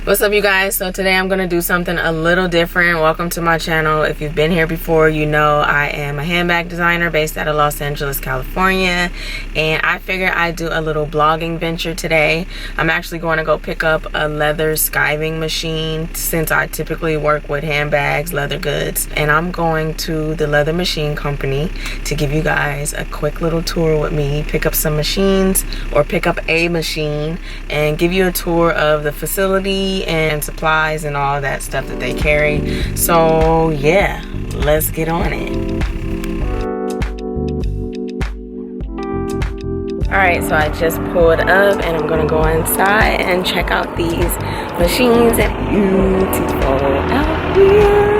What's up, you guys? So today I'm gonna do something a little different. Welcome to my channel. If you've been here before, you know I am a handbag designer based out of Los Angeles, California, and I figured I'd do a little blogging venture today. I'm actually going to go pick up a leather skiving machine since I typically work with handbags, leather goods, and I'm going to the leather machine company to give you guys a quick little tour with me, pick up some machines or pick up a machine and give you a tour of the facility and supplies and all that stuff that they carry. So yeah, let's get on it. All right, so I just pulled up and I'm gonna go inside and check out these machines. And beautiful out here.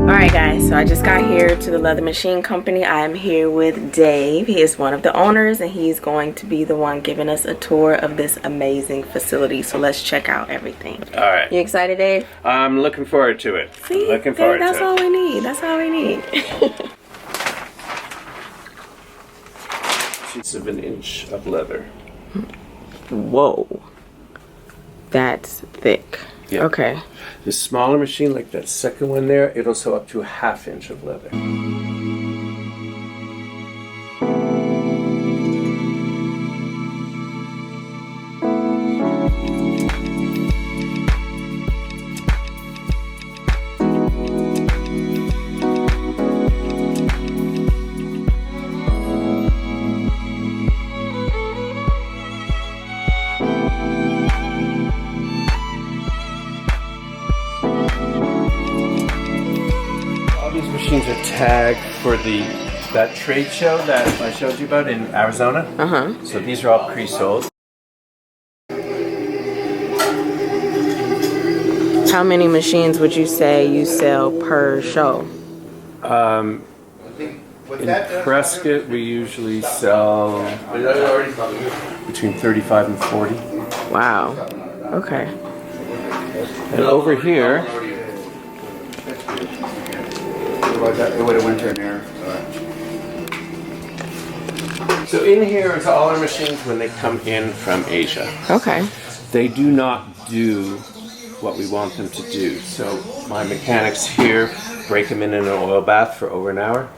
Alright guys, so I just got here to the leather machine company. I am here with Dave. He is one of the owners and he's going to be the one giving us a tour of this amazing facility. So let's check out everything. Alright. You excited, Dave? I'm looking forward to it. See, looking forward Dave, that's to all it. we need. That's all we need. Sheets of 1 inch of leather. Whoa. That's thick. Yeah. Okay. The smaller machine, like that second one there, it'll sew up to a 1/2 inch of leather. Machines are tagged for that trade show that I showed you about in Arizona. So these are all pre-sold. How many machines would you say you sell per show? In Prescott, we usually sell between 35 and 40. Wow. Okay. And over here, it would have winter in there. so in here is all our machines when they come in from Asia. Okay. They do not do what we want them to do. So my mechanics here break them in an oil bath for over an hour,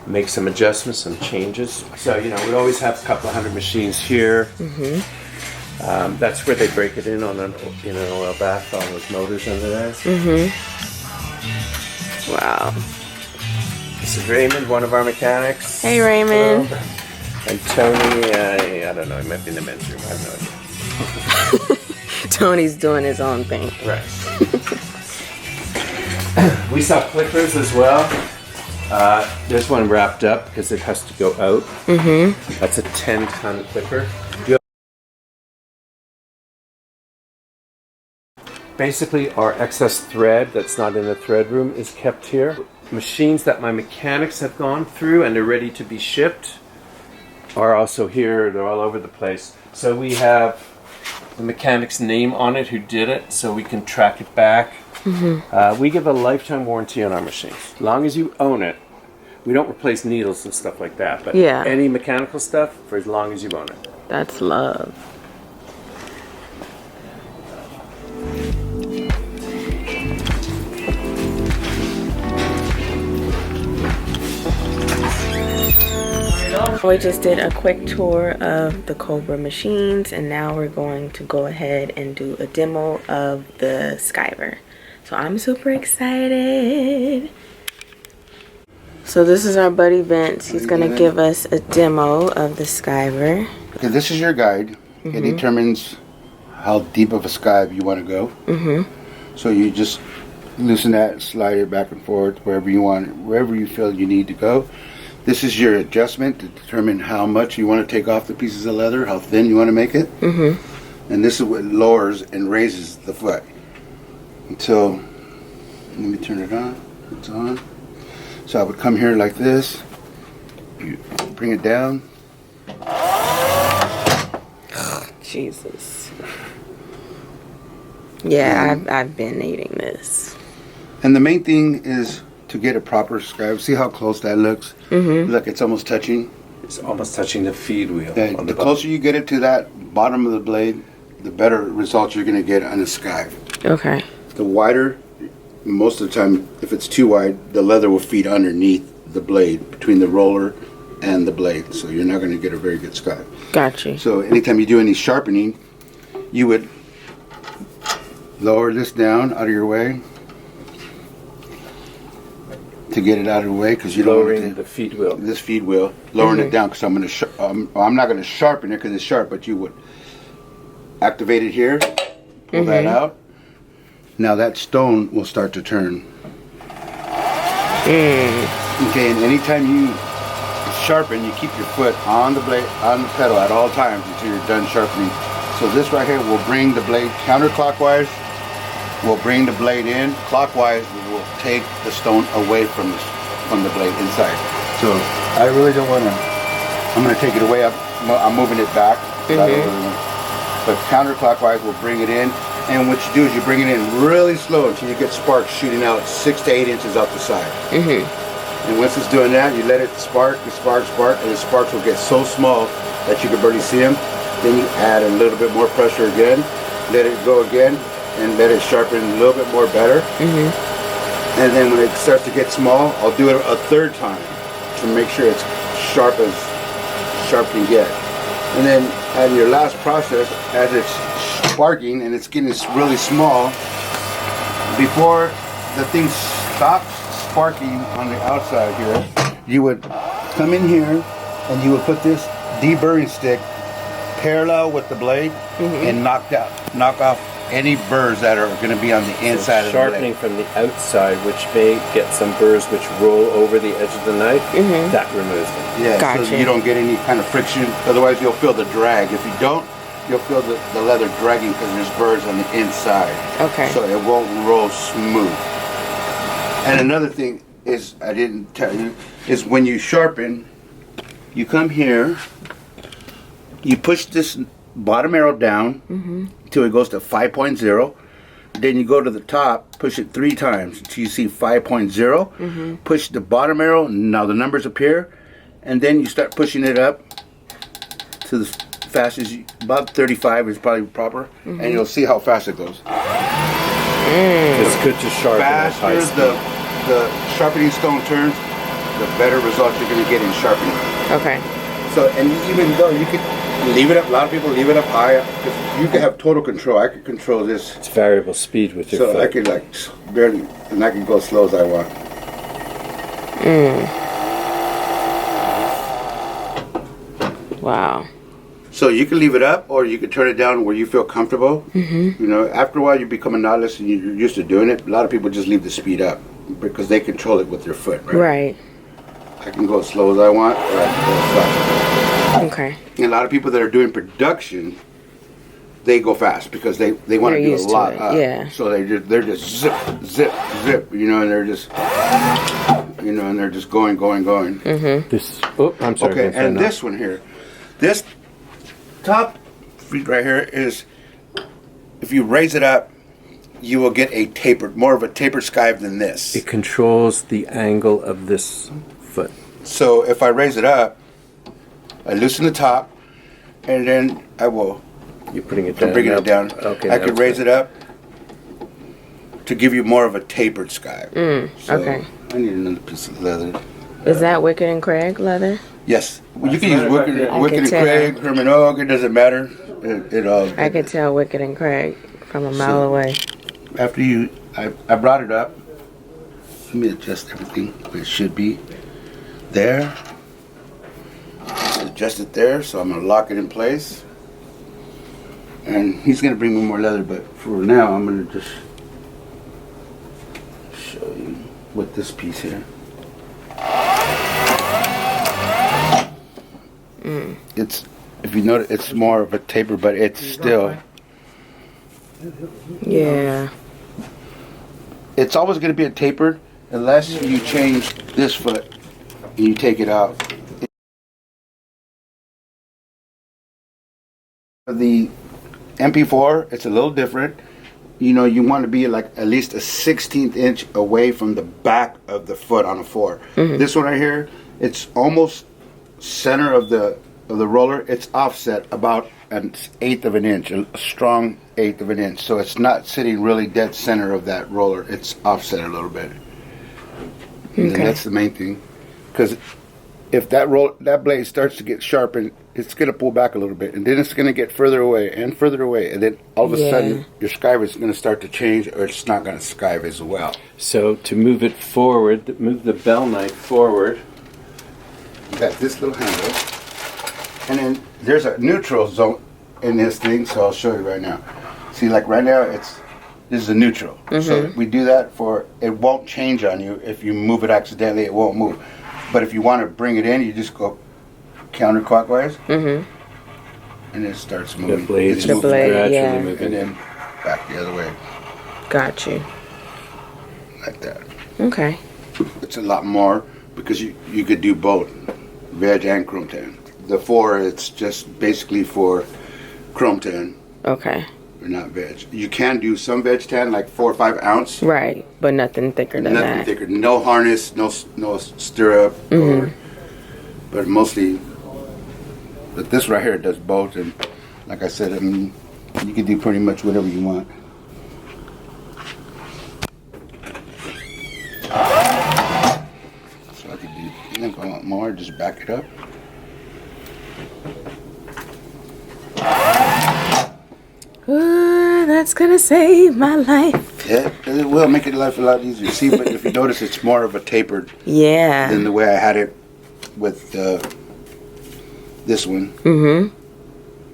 make some adjustments, some changes. So, you know, we always have a couple of 100 machines here. That's where they break it in on an oil bath, all those motors under there. Wow. This is Raymond, one of our mechanics. Hey, Raymond. And Tony, I don't know, he might be in the men's room, I have no idea. Tony's doing his own thing. Right. We sell clippers as well. There's one wrapped up because it has to go out. That's a 10-ton clipper. Basically, our excess thread that's not in the thread room is kept here. Machines that my mechanics have gone through and they're ready to be shipped are also here. They're all over the place. So we have the mechanic's name on it who did it, so we can track it back. We give a lifetime warranty on our machines. As long as you own it. We don't replace needles and stuff like that, but any mechanical stuff for as long as you own it. That's love. We just did a quick tour of the Cobra machines and now we're going to go ahead and do a demo of the skiver. So I'm super excited. So this is our buddy Vince. He's gonna give us a demo of the skiver. Okay, this is your guide. It determines how deep of a skive you want to go. So you just loosen that, slide it back and forth wherever you want, wherever you feel you need to go. This is your adjustment to determine how much you want to take off the pieces of leather, how thin you want to make it. And this is what lowers and raises the foot. Until, let me turn it on. It's on. So I would come here like this. You bring it down. Jesus. Yeah, I've been eating this. And the main thing is to get a proper skive. See how close that looks? Look, it's almost touching. It's almost touching the feed wheel. The closer you get it to that bottom of the blade, the better results you're going to get on a skive. Okay. The wider, most of the time, if it's too wide, the leather will feed underneath the blade, between the roller and the blade. So you're not going to get a very good skive. Gotcha. So anytime you do any sharpening, you would lower this down out of your way to get it out of the way, because you don't want lowering the feed wheel. This feed wheel, lowering it down, because I'm going to I'm not going to sharpen it because it's sharp, but you would activate it here, pull that out. Now that stone will start to turn. Okay, and anytime you sharpen, you keep your foot on the blade, on the pedal at all times until you're done sharpening. So this right here will bring the blade counterclockwise, will bring the blade in. Clockwise will take the stone away from the blade inside. So I really don't want to, I'm going to take it away. I'm moving it back. But counterclockwise will bring it in. And what you do is you bring it in really slow until you get sparks shooting out 6 to 8 inches out the side. And once it's doing that, you let it spark, and the sparks will get so small that you can barely see them. Then you add a little bit more pressure again, let it go again, and let it sharpen a little bit more better. And then when it starts to get small, I'll do it a third time to make sure it's sharp as sharp can get. And then at your last process, as it's sparking and it's getting really small, before the thing stops sparking on the outside here, you would come in here and you would put this deburring stick parallel with the blade and knock off any burrs that are going to be on the inside of the blade. Sharpening from the outside, which may get some burrs which roll over the edge of the knife, that removes them. Yeah, Gotcha. so you don't get any kind of friction. Otherwise, you'll feel the drag. If you don't, you'll feel the leather dragging because there's burrs on the inside. Okay. So it won't roll smooth. And another thing is, I didn't tell you, is when you sharpen, you come here, you push this bottom arrow down until it goes to 5.0. Then you go to the top, push it 3 times until you see 5.0. Push the bottom arrow, now the numbers appear, and then you start pushing it up to the fastest, about 35 is probably proper, and you'll see how fast it goes. It's good to sharpen at high Faster speed. the sharpening stone turns, the better results you're going to get in sharpening. Okay. So, and even though you could leave it up, a lot of people leave it up high, because you can have total control. I could control this. It's variable speed with your So foot. I could like barely, and I can go as slow as I want. Wow. So you can leave it up, or you can turn it down where you feel comfortable. You know, after a while you become a novice and you're used to doing it. A lot of people just leave the speed up because they control it with their foot, right? Right. I can go as slow as I want, or I can go as fast. Okay. And a lot of people that are doing production, they go fast because they want They're to do a used to lot it, up. yeah. So they're just zip, zip, zip, you know, and they're just, you know, and they're just going. This, oh, I'm sorry. Okay, and this one here, this top feet right here is, if you raise it up, you will get a tapered, more of a tapered skive than this. It controls the angle of this foot. So if I raise it up, I loosen the top, and then I will. You're putting it down. I'm bringing it down. Okay. I could raise it up to give you more of a tapered skive. So okay. I need another piece of leather. Is that Wicked and Craig leather? Yes. Well, you can use Wicked I could and tell. Craig, Herman Oak, it doesn't matter. It all. I could tell Wicked and Craig from a mile away. After I brought it up. Let me adjust everything where it should be. There. Adjust it there, so I'm going to lock it in place. And he's going to bring me more leather, but for now I'm going to just show you with this piece here. It's, if you notice, it's more of a taper, but it's still, Yeah. it's always going to be a tapered unless you change this foot and you take it out. The MP4, it's a little different. you know, you want to be like at least a 1/16 inch away from the back of the foot on a 4. This one right here, it's almost center of the roller. It's offset about an 1/8 of an inch, a strong 1/8 of an inch. So it's not sitting really dead center of that roller. It's offset a little bit. And that's the main thing, because if that blade starts to get sharpened, it's going to pull back a little bit, and then it's going to get further away, and then all of a sudden your skive is going to start to change, or it's not going to skive as well. So to move it forward, move the bell knife forward. You got this little handle, and then there's a neutral zone in this thing, so I'll show you right now. See, like right now, this is a neutral. So we do that it won't change on you. If you move it accidentally, it won't move. But if you want to bring it in, you just go counterclockwise, and it starts moving. The blade, gradually moving, and then back the other way. Got you. Like that. Okay. It's a lot more because you could do both, veg and chrome tan. The 4, it's just basically for chrome tan. Okay. Or not veg. You can do some veg tan, like 4 or 5 ounce. Right, but nothing thicker than that. Nothing thicker. No harness, no stirrup, but mostly. But this right here does both, and like I said, I mean, you can do pretty much whatever you want. So I could do. If I want more, just back it up. Ooh, that's gonna save my life. Yeah, it will make your life a lot easier. See, but if you notice, it's more of a tapered than the way I had it with this one.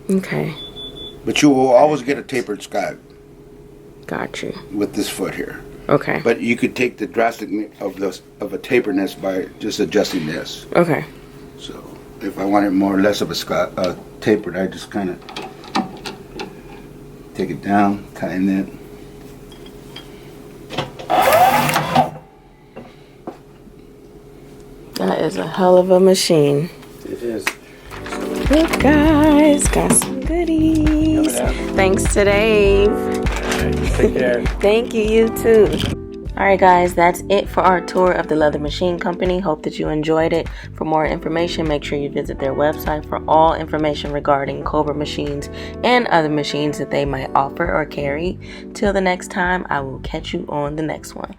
Okay. But you will always get a tapered skive. Got you. With this foot here. Okay. But you could take the drastic of a taperness by just adjusting this. Okay. So if I wanted more or less of a tapered, I just kind of take it down, tighten it. That is a hell of a machine. It is. Look, guys, got some goodies. Thanks to Dave. Take care. Thank you, you too. Alright guys, that's it for our tour of the Leather Machine Company. Hope that you enjoyed it. For more information, make sure you visit their website for all information regarding Cobra machines and other machines that they might offer or carry. Till the next time, I will catch you on the next one.